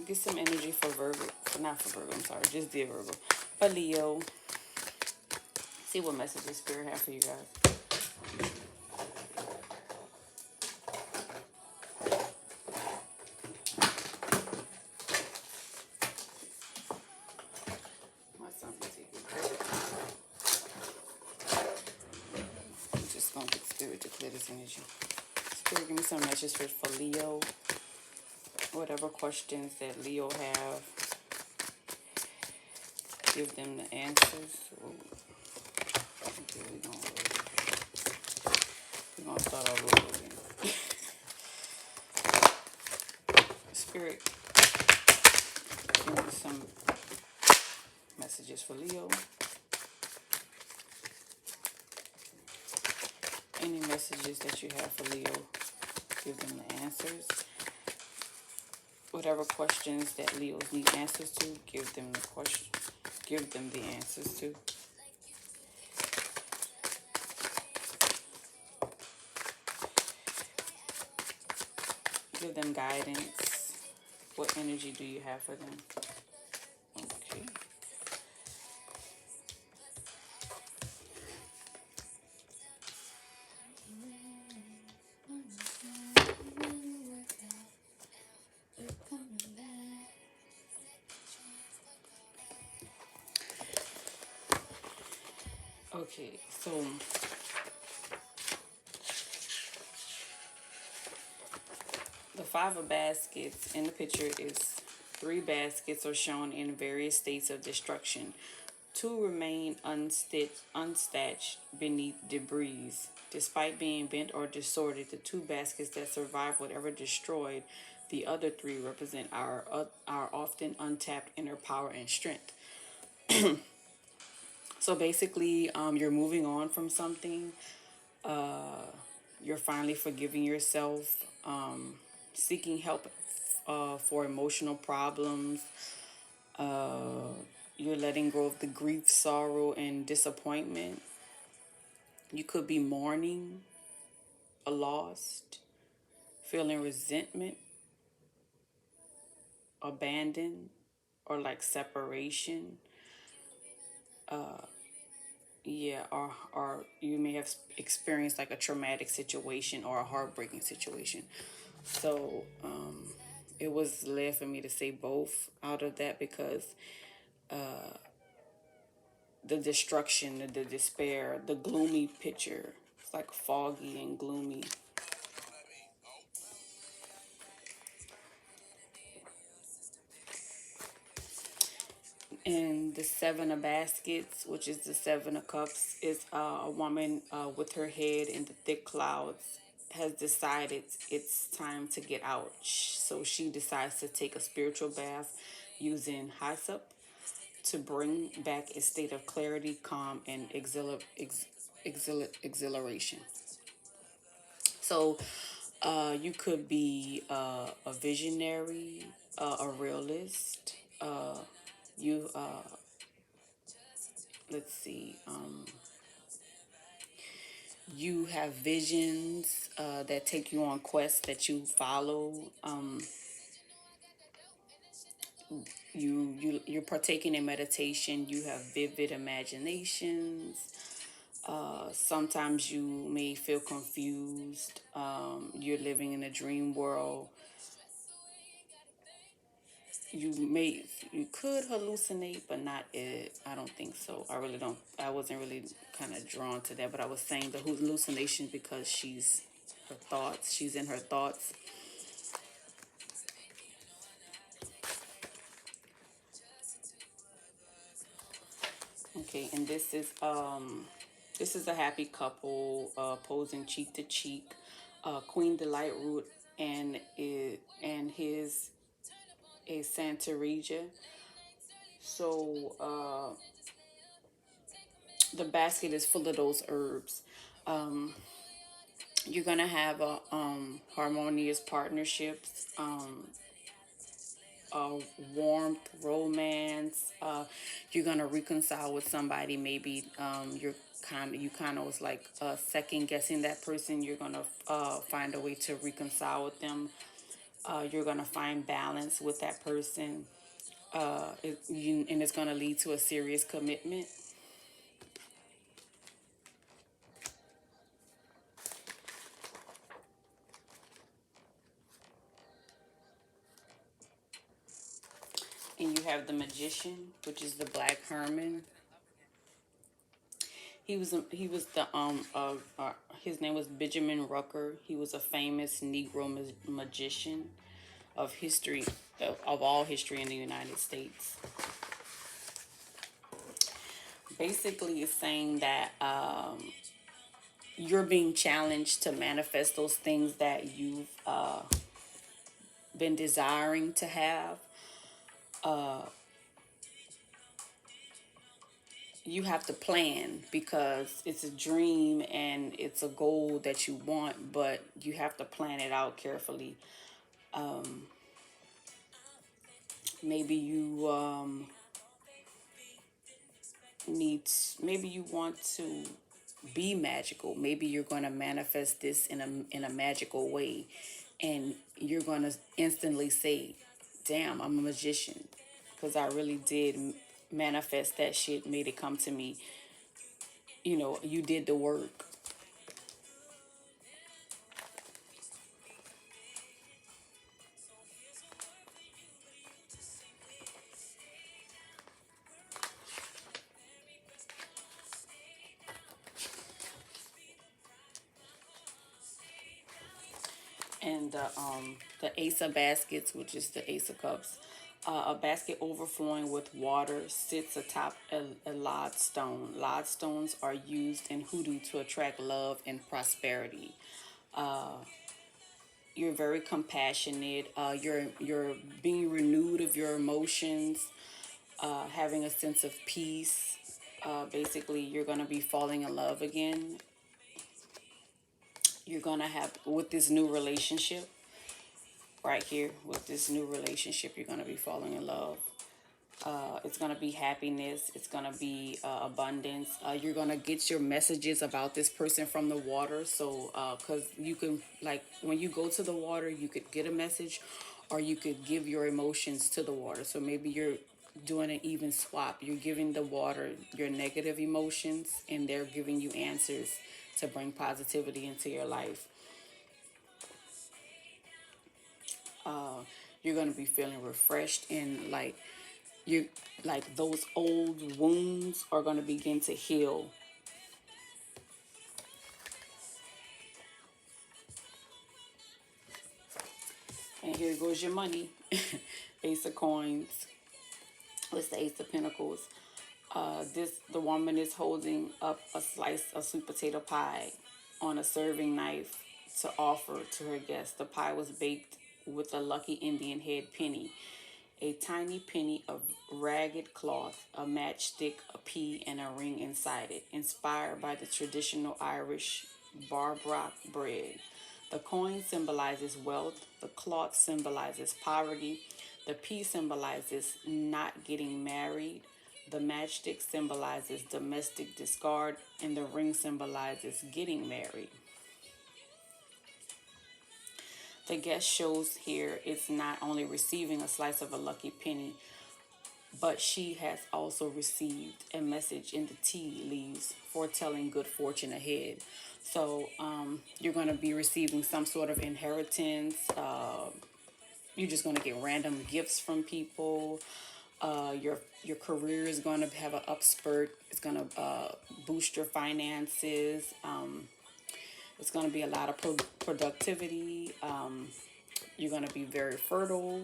Get some energy for Virgo. Not for Virgo, I'm sorry. Just dear Virgo. For Leo. See what messages Spirit have for you guys. My son can take it. I'm just going to get Spirit to clear this energy. Spirit, give me some messages for Leo. Whatever questions that Leo have, give them the answers. Okay, we're gonna start all over again. Spirit, give me some messages for Leo. Any messages that you have for Leo, give them the answers. Whatever questions that Leos need answers to, give them the answers to. Give them guidance. What energy do you have for them? Okay. Okay, so the Five of Baskets in the picture is 3 baskets are shown in various states of destruction. 2 remain unsatched beneath debris. Despite being bent or distorted, the 2 baskets that survive whatever destroyed, the other 3 represent our often untapped inner power and strength. So basically, you're moving on from something. You're finally forgiving yourself, seeking help for emotional problems. You're letting go of the grief, sorrow, and disappointment. You could be mourning a loss, feeling resentment, abandoned, or like separation. Yeah, or you may have experienced like a traumatic situation or a heartbreaking situation. So it was led for me to say both out of that because the destruction, the despair, the gloomy picture, it's like foggy and gloomy. And the 7 of Baskets, which is the 7 of Cups, is a woman with her head in the thick clouds has decided it's time to get out. So she decides to take a spiritual bath using hyssop to bring back a state of clarity, calm, and exhilaration. So you could be a visionary, a realist. You let's see. You have visions that take you on quests that you follow. You're partaking in meditation. You have vivid imaginations. Sometimes you may feel confused. You're living in a dream world. You could hallucinate, but not it. I don't think so. I really don't. I wasn't really kind of drawn to that, but I was saying the hallucination because her thoughts. She's in her thoughts. Okay, and this is a happy couple posing cheek to cheek. Queen Delight Root and his is Santa Regia. So the basket is full of those herbs. You're gonna have a harmonious partnerships, warmth, romance. You're gonna reconcile with somebody. Maybe you kind of was like second guessing that person. You're gonna find a way to reconcile with them. You're going to find balance with that person, and it's going to lead to a serious commitment. And you have the magician, which is the Black Herman. He was the his name was Benjamin Rucker. He was a famous Negro magician of history, of all history in the United States. Basically, it's saying that you're being challenged to manifest those things that you've been desiring to have. You have to plan because it's a dream and it's a goal that you want, but you have to plan it out carefully. Maybe you maybe you want to be magical. Maybe you're going to manifest this in a magical way, and you're going to instantly say, "Damn, I'm a magician," because I really did manifest that shit, made it come to me. You did the work. And the Ace of Baskets, which is the Ace of Cups, a basket overflowing with water sits atop a lodestone. Lodstones are used in hoodoo to attract love and prosperity. You're very compassionate. You're being renewed of your emotions, having a sense of peace. Basically, you're gonna be falling in love again. You're gonna have with this new relationship right here. With this new relationship, you're gonna be falling in love. It's gonna be happiness. It's gonna be abundance. You're gonna get your messages about this person from the water. So, because you can, like, when you go to the water, you could get a message, or you could give your emotions to the water. So maybe you're doing an even swap. You're giving the water your negative emotions, and they're giving you answers to bring positivity into your life. You're gonna be feeling refreshed, and you like those old wounds are going to begin to heal. And here goes your money. Ace of Coins. What's the Ace of Pentacles? The woman is holding up a slice of sweet potato pie on a serving knife to offer to her guests. The pie was baked with a lucky Indian head penny, a tiny penny of ragged cloth, a matchstick, a pea, and a ring inside it, inspired by the traditional Irish Barbrock bread. The coin symbolizes wealth, the cloth symbolizes poverty, the pea symbolizes not getting married, the matchstick symbolizes domestic discard, and the ring symbolizes getting married. The guest shows here is not only receiving a slice of a lucky penny, but she has also received a message in the tea leaves foretelling good fortune ahead. So you're going to be receiving some sort of inheritance. You're just going to get random gifts from people. Your career is going to have an upspurt. It's going to boost your finances. It's going to be a lot of productivity. You're going to be very fertile,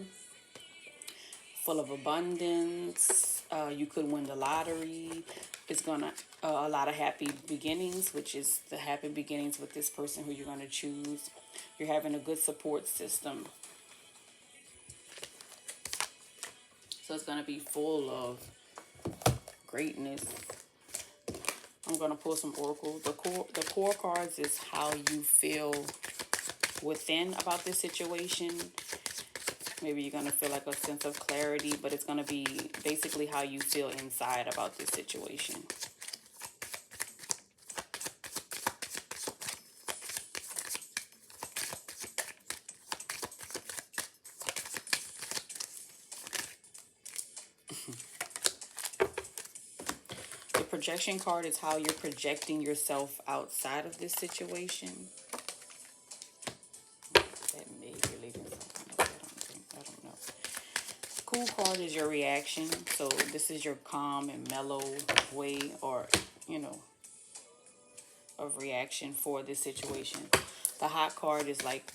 full of abundance. You could win the lottery. It's going to a lot of happy beginnings, which is the happy beginnings with this person who you're going to choose. You're having a good support system. So it's going to be full of greatness. I'm going to pull some oracle. The core cards is how you feel within about this situation. Maybe you're going to feel like a sense of clarity, but it's going to be basically how you feel inside about this situation. The projection card is how you're projecting yourself outside of this situation. That may be leaving something else. I don't know. Cool card is your reaction. So this is your calm and mellow way, or, you know, of reaction for this situation. The hot card is like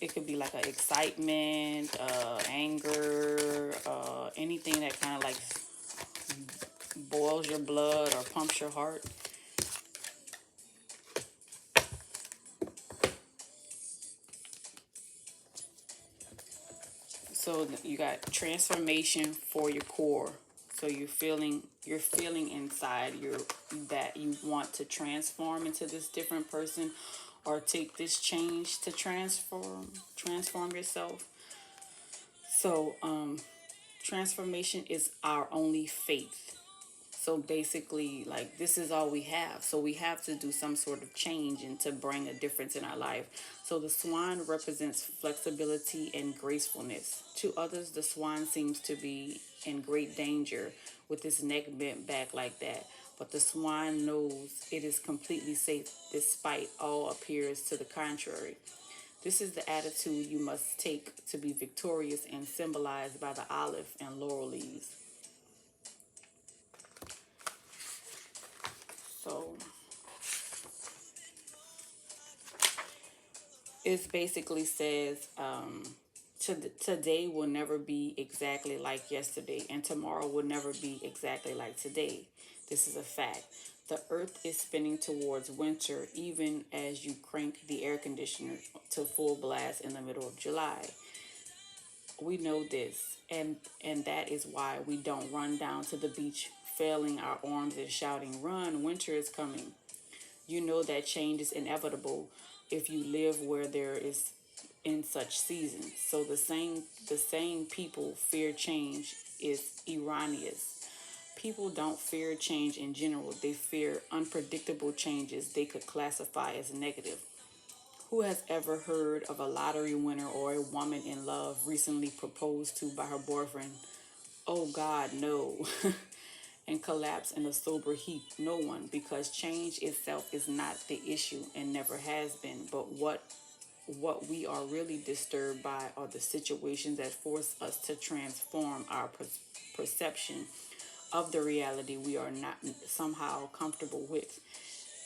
it could be like a excitement, anger, anything that kind of like boils your blood or pumps your heart. So you got transformation for your core. So you're feeling inside that you want to transform into this different person, or take this change to transform yourself. So transformation is our only faith. So basically, like, this is all we have. So we have to do some sort of change and to bring a difference in our life. So the swan represents flexibility and gracefulness. To others, the swan seems to be in great danger with its neck bent back like that. But the swan knows it is completely safe despite all appears to the contrary. This is the attitude you must take to be victorious, and symbolized by the olive and laurel leaves. So it basically says today will never be exactly like yesterday, and tomorrow will never be exactly like today. This is a fact. The earth is spinning towards winter even as you crank the air conditioner to full blast in the middle of July. We know this, and that is why we don't run down to the beach flailing our arms and shouting, "Run, winter is coming." You know that change is inevitable if you live where there is in such seasons. So the same people fear change is erroneous. People don't fear change in general. They fear unpredictable changes they could classify as negative. Who has ever heard of a lottery winner or a woman in love recently proposed to by her boyfriend? Oh God, no. And collapse in a sober heap? No one, because change itself is not the issue and never has been. But what we are really disturbed by are the situations that force us to transform our perception of the reality we are not somehow comfortable with.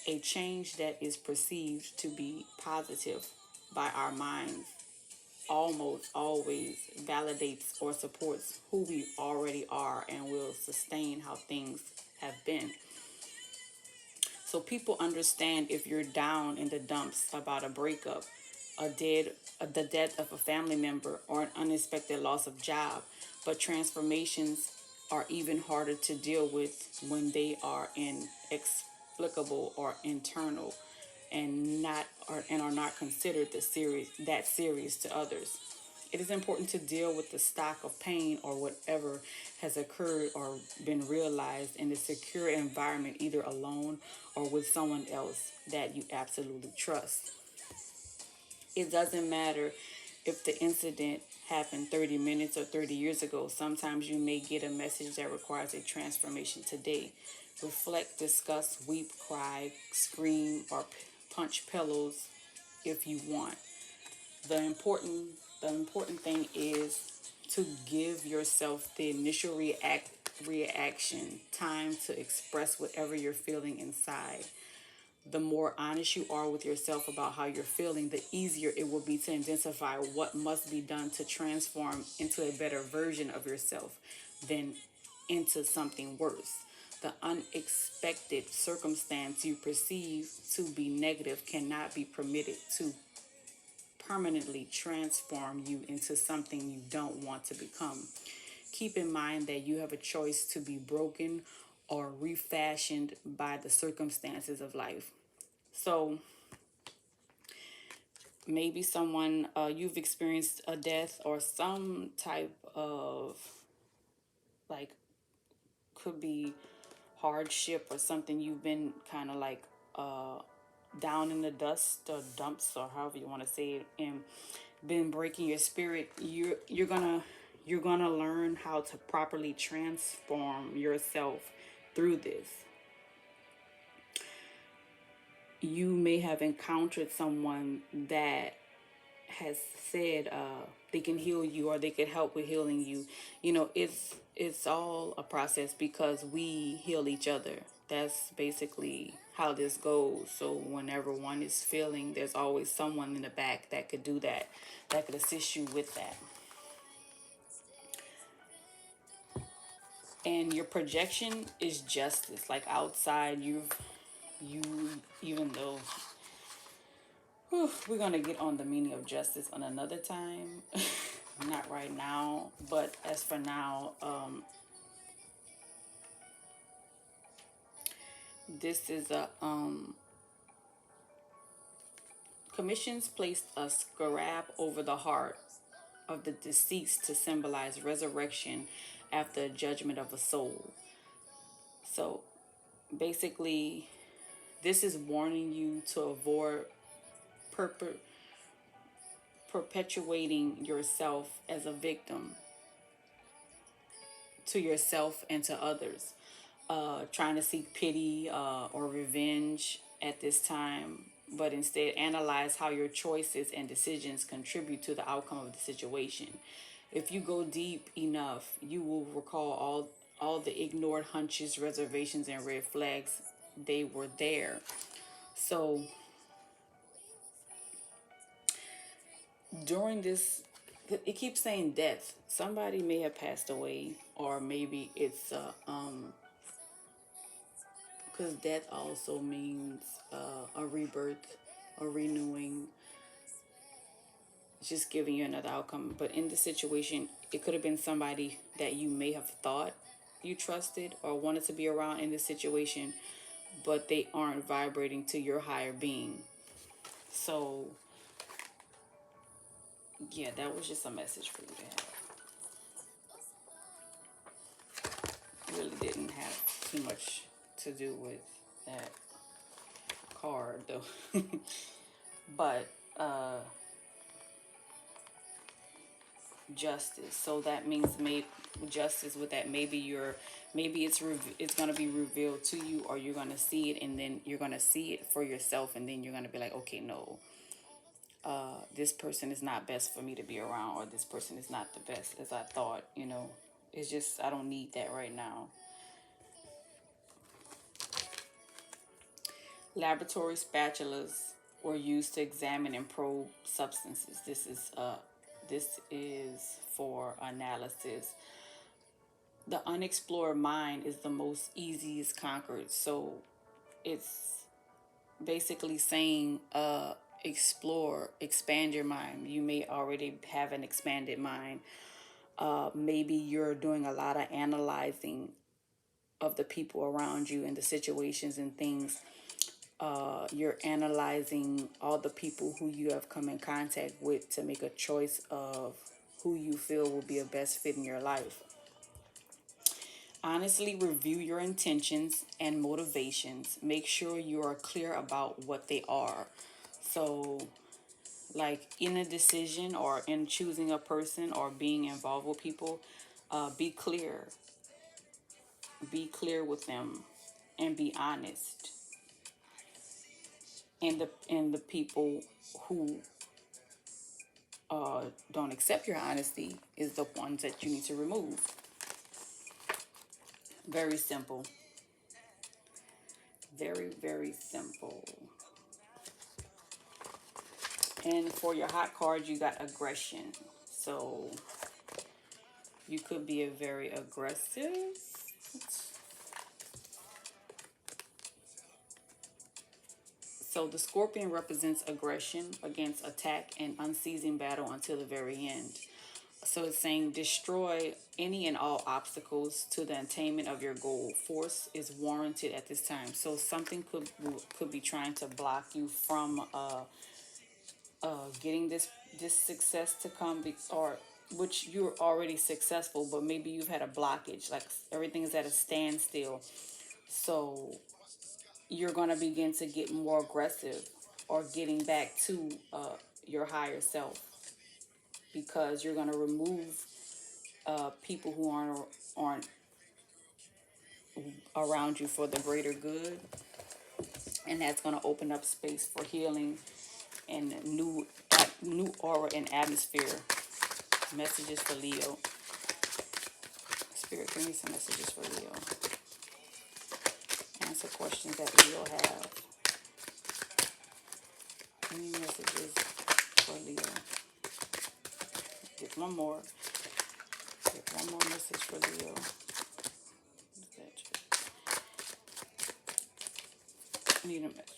A change that is perceived to be positive by our minds almost always validates or supports who we already are and will sustain how things have been. So people understand if you're down in the dumps about a breakup, the death of a family member, or an unexpected loss of job. But transformations are even harder to deal with when they are inexplicable or internal, and are not considered that serious to others. It is important to deal with the stock of pain or whatever has occurred or been realized in a secure environment, either alone or with someone else that you absolutely trust. It doesn't matter if the incident happened 30 minutes or 30 years ago. Sometimes you may get a message that requires a transformation today. Reflect, discuss, weep, cry, scream, or punch pillows if you want. The important the important thing is to give yourself the initial reaction time to express whatever you're feeling inside. The more honest you are with yourself about how you're feeling, the easier it will be to identify what must be done to transform into a better version of yourself than into something worse. The unexpected circumstance you perceive to be negative cannot be permitted to permanently transform you into something you don't want to become. Keep in mind that you have a choice to be broken or refashioned by the circumstances of life. So maybe someone, you've experienced a death or some type of, like, could be hardship or something. You've been kind of like down in the dust or dumps, or however you want to say it, and been breaking your spirit. You're gonna You're going to learn how to properly transform yourself through this. You may have encountered someone that has said they can heal you or they could help with healing you. It's all a process because we heal each other. That's basically how this goes. So whenever one is feeling, there's always someone in the back that could do that, that could assist you with that. And your projection is justice. Like outside, you even though we're gonna get on the meaning of justice on another time. Not right now, but as for now, this is a commissions placed a scarab over the heart of the deceased to symbolize resurrection after a judgment of a soul. So basically, this is warning you to avoid perpe- perpetuating yourself as a victim to yourself and to others. Trying to seek pity or revenge at this time, but instead analyze how your choices and decisions contribute to the outcome of the situation. If you go deep enough, you will recall all the ignored hunches, reservations, and red flags. They were there. So during this, it keeps saying death. Somebody may have passed away, or maybe it's because death also means a rebirth, a renewing, just giving you another outcome. But in this situation, it could have been somebody that you may have thought you trusted or wanted to be around in this situation, but they aren't vibrating to your higher being. So, yeah, that was just a message for you to have. Really didn't have too much to do with that card, though. But, justice. So that means maybe justice with that. Maybe it's gonna be revealed to you, or you're gonna see it, and then you're gonna see it for yourself, and then you're gonna be like, okay, no, this person is not best for me to be around, or this person is not the best as I thought. It's just I don't need that right now. Laboratory spatulas were used to examine and probe substances. This is for analysis. The unexplored mind is the most easiest conquered. So it's basically saying explore, expand your mind. You may already have an expanded mind. Maybe you're doing a lot of analyzing of the people around you and the situations and things. You're analyzing all the people who you have come in contact with to make a choice of who you feel will be a best fit in your life. Honestly review your intentions and motivations. Make sure you are clear about what they are. So, like in a decision or in choosing a person or being involved with people, be clear. Be clear with them and be honest. And the people who don't accept your honesty is the ones that you need to remove. Very simple. Very, very simple. And for your hot card, you got aggression. So you could be a very aggressive. So the Scorpion represents aggression against attack and unceasing battle until the very end. So it's saying destroy any and all obstacles to the attainment of your goal. Force is warranted at this time. So something could be trying to block you from getting this success to come, or which you're already successful, but maybe you've had a blockage, like everything is at a standstill. So you're gonna begin to get more aggressive or getting back to your higher self, because you're gonna remove people who aren't around you for the greater good, and that's going to open up space for healing and new aura and atmosphere. Messages for Leo. Spirit, give me some messages for Leo. Answer questions that Leo have. Any messages for Leo? Get one more. Get one more message for Leo. Need a message.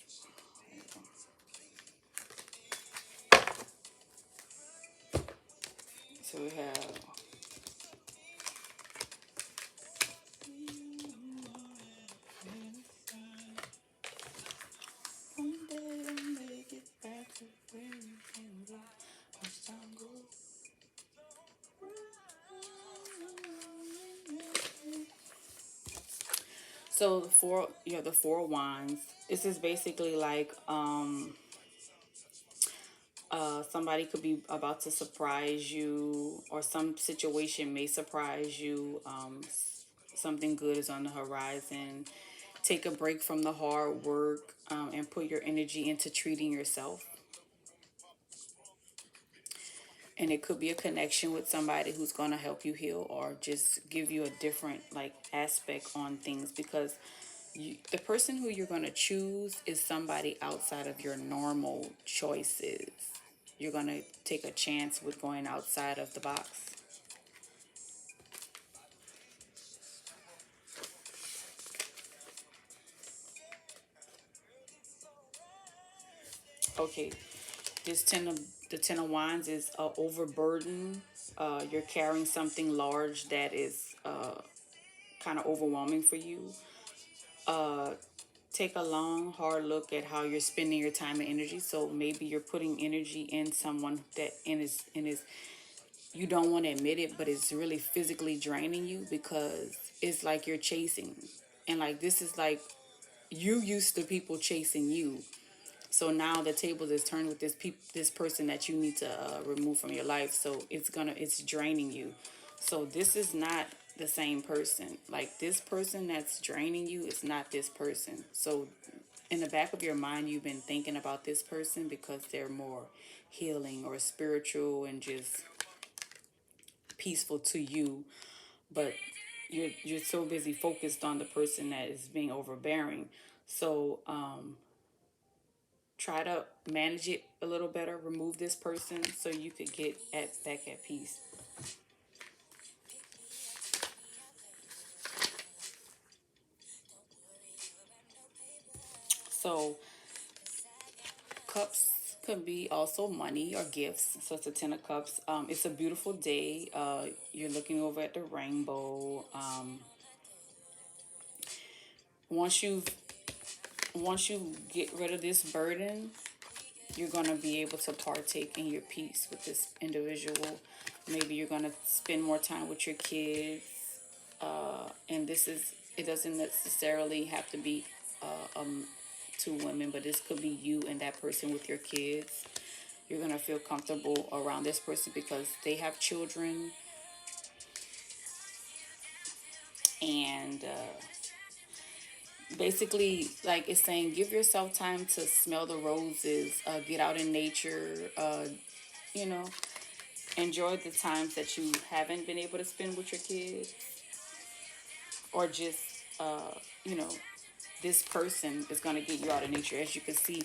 So we have one day I'll make it back to where you can go. As time goes. So the four, you have the Four of Wands. This is basically like somebody could be about to surprise you, or some situation may surprise you. Something good is on the horizon. Take a break from the hard work, and put your energy into treating yourself. And it could be a connection with somebody who's going to help you heal, or just give you a different like aspect on things, because the person who you're going to choose is somebody outside of your normal choices. You're going to take a chance with going outside of the box. Okay, the Ten of Wands is overburden. You're carrying something large that is kind of overwhelming for you. Take a long, hard look at how you're spending your time and energy. So maybe you're putting energy in someone that in is you don't want to admit it, but it's really physically draining you, because it's like you're chasing, and like this is like you used to people chasing you. So now the tables is turned with this person that you need to remove from your life. So it's draining you. So this is not the same person. Like this person that's draining you is not this person. So in the back of your mind, you've been thinking about this person because they're more healing or spiritual and just peaceful to you, but you're so busy focused on the person that is being overbearing. So try to manage it a little better. Remove this person so you could get back at peace. So cups could be also money or gifts. So it's a Ten of Cups. It's a beautiful day. You're looking over at the rainbow. Once you once you get rid of this burden, you're going to be able to partake in your peace with this individual. Maybe you're going to spend more time with your kids. And it doesn't necessarily have to be two women, but this could be you and that person with your kids. You're going to feel comfortable around this person because they have children. And basically, like it's saying, give yourself time to smell the roses, get out in nature, you know, enjoy the times that you haven't been able to spend with your kids, or just, you know, this person is going to get you out of nature. As you can see,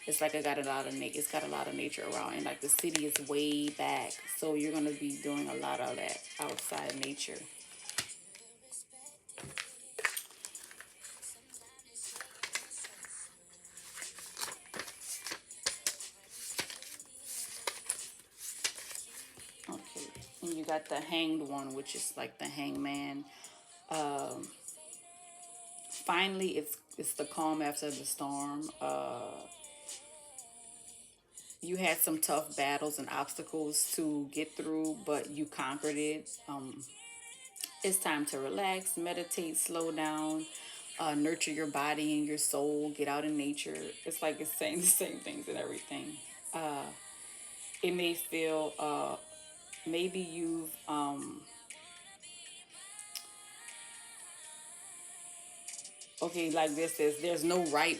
it's like it's got a lot of nature around, and like the city is way back, so you're going to be doing a lot of that outside nature. Okay, and you got the Hanged One, which is like the hangman. Finally, it's the calm after the storm. You had some tough battles and obstacles to get through, but you conquered it. It's time to relax, meditate, slow down, nurture your body and your soul, get out in nature. It's like it's saying the same things and everything. It may feel, maybe you've okay, like this says, there's no right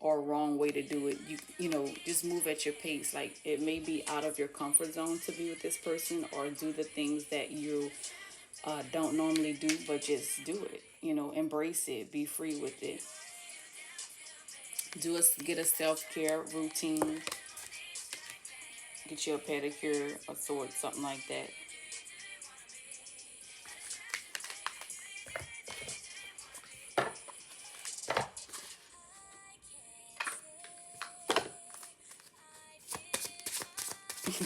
or wrong way to do it. You know, just move at your pace. Like, it may be out of your comfort zone to be with this person or do the things that you don't normally do, but just do it. You know, embrace it, be free with it. Get a self-care routine, get you a pedicure of sorts, something like that.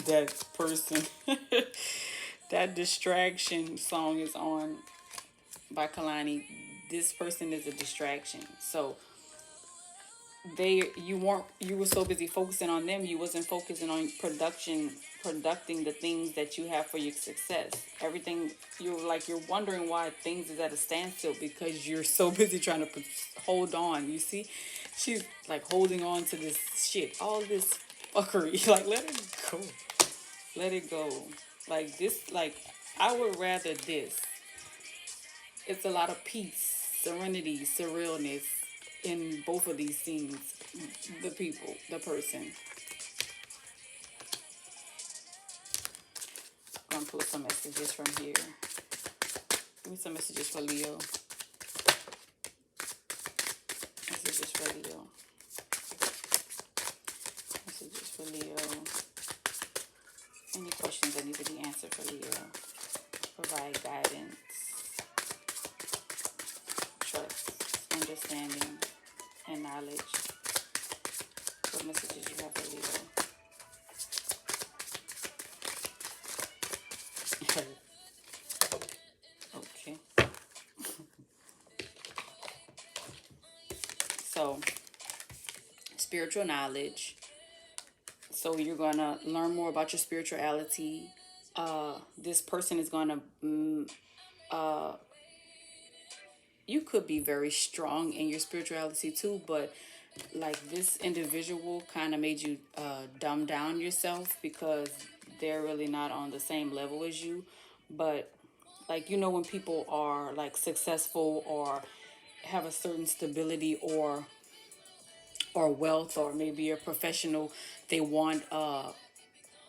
That person, that distraction song is on by Kalani. This person is a distraction. So you were so busy focusing on them, you wasn't focusing on conducting the things that you have for your success. Everything, you're wondering why things is at a standstill because you're so busy trying to hold on. You see, she's like holding on to this shit, all this fuckery. Like, let it go. Let it go. Like this, like, I would rather this. It's a lot of peace, serenity, surrealness in both of these scenes. The people, the person. I'm gonna pull some messages from here. Give me some messages for Leo. Messages for Leo. Messages for Leo. Any questions that need to be answered for Leo? Provide guidance, trust, understanding, and knowledge. What messages you have for Leo? Okay. So, spiritual knowledge. So you're going to learn more about your spirituality. This person is going to, you could be very strong in your spirituality too, but like this individual kind of made you dumb down yourself because they're really not on the same level as you. But like, you know, when people are like successful or have a certain stability or wealth, or maybe a professional, they want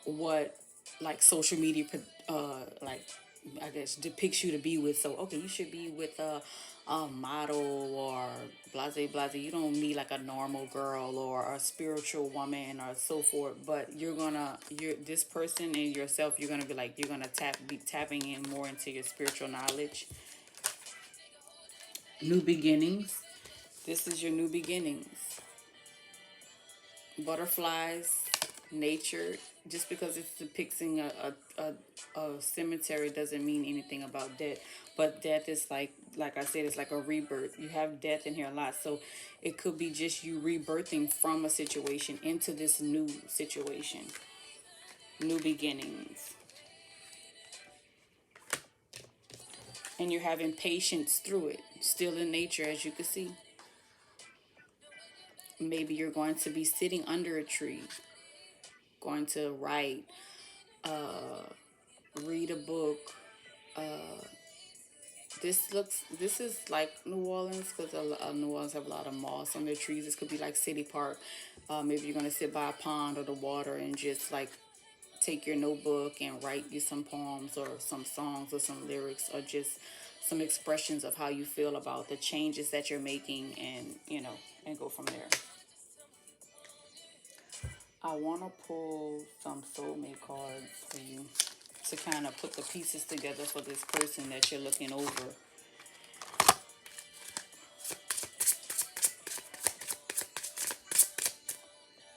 what like social media like, I guess, depicts you to be with. So okay, you should be with a model or blase blase. You don't need like a normal girl or a spiritual woman or so forth. But you're this person and yourself. You're gonna be like, you're gonna be tapping in more into your spiritual knowledge. New beginnings. This is your new beginnings. Butterflies, nature. Just because it's depicting a cemetery doesn't mean anything about death. But death is like I said, it's like a rebirth. You have death in here a lot. So it could be just you rebirthing from a situation into this new situation. New beginnings. And you're having patience through it. Still in nature, as you can see. Maybe you're going to be sitting under a tree, going to write, read a book. This is like New Orleans, because New Orleans have a lot of moss on their trees. This could be like City Park. Maybe you're going to sit by a pond or the water and just like take your notebook and write you some poems or some songs or some lyrics or just some expressions of how you feel about the changes that you're making, and and go from there. I want to pull some soulmate cards for you to kind of put the pieces together for this person that you're looking over.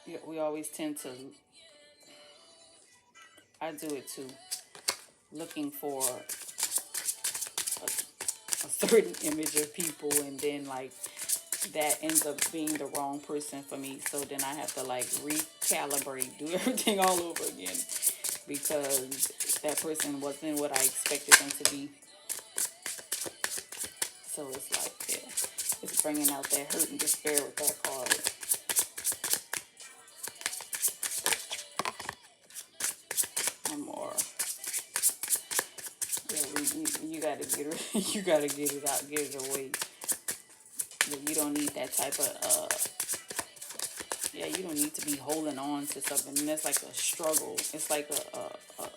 Yeah, we always tend to, I do it too, looking for a certain image of people, and then like that ends up being the wrong person for me. So then I have to like recalibrate, do everything all over again, because that person wasn't what I expected them to be. So it's like, yeah, it's bringing out that hurt and despair with that card. One more. Yeah, you gotta get it. You gotta get it out, get it away. But you don't need that type of yeah, you don't need to be holding on to something. And that's like a struggle. It's like a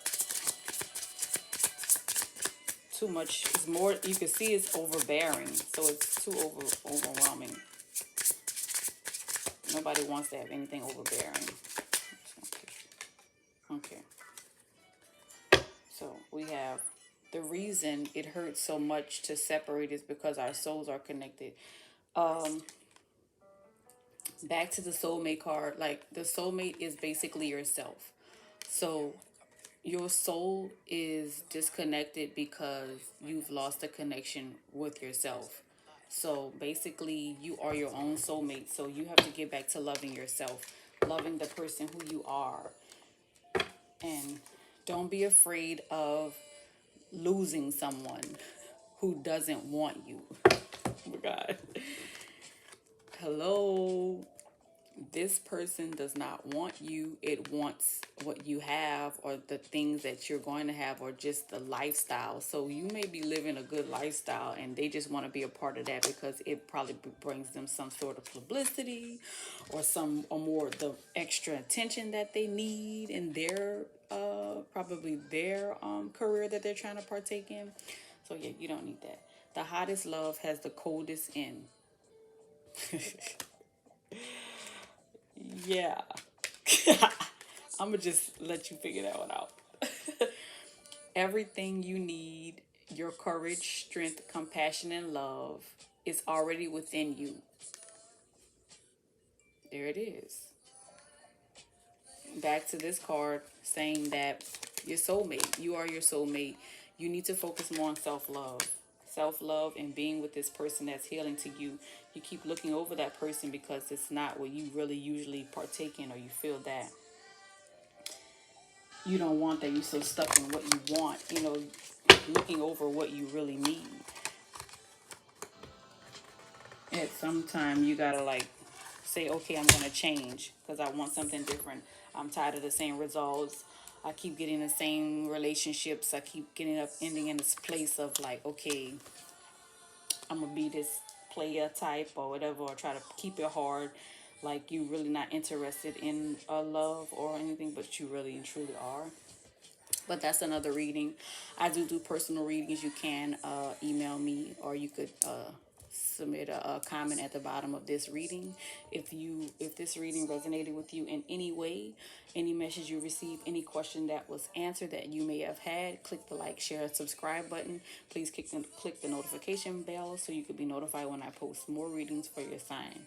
too much. It's more, you can see it's overbearing. So it's too overwhelming. Nobody wants to have anything overbearing. Okay. So we have the reason it hurts so much to separate is because our souls are connected. Back to the soulmate card, like the soulmate is basically yourself. So your soul is disconnected because you've lost a connection with yourself. So basically, you are your own soulmate. So you have to get back to loving yourself, loving the person who you are. And don't be afraid of losing someone who doesn't want you. Oh my God. Hello. This person does not want you. It wants what you have or the things that you're going to have or just the lifestyle. So you may be living a good lifestyle and they just want to be a part of that because it probably brings them some sort of publicity or some or more the extra attention that they need in their probably their career that they're trying to partake in. So yeah, you don't need that. The hottest love has the coldest end. Yeah. I'm going to just let you figure that one out. Everything you need, your courage, strength, compassion, and love is already within you. There it is. Back to this card saying that your soulmate, you are your soulmate. You need to focus more on self-love. Self-love and being with this person that's healing to you. You keep looking over that person because it's not what you really usually partake in, or you feel that you don't want that. You're so stuck in what you want, looking over what you really need. At some time, you gotta like say, okay, I'm gonna change because I want something different. I'm tired of the same results. I keep getting the same relationships. I keep getting up, ending in this place of like, okay, I'm gonna be this player type or whatever, or try to keep it hard. Like you really not interested in a love or anything, but you really and truly are. But that's another reading. I do personal readings. You can email me, or you could submit a comment at the bottom of this reading. If this reading resonated with you in any way, any message you received, any question that was answered that you may have had, click the like, share, subscribe button. Please click the notification bell so you can be notified when I post more readings for your sign.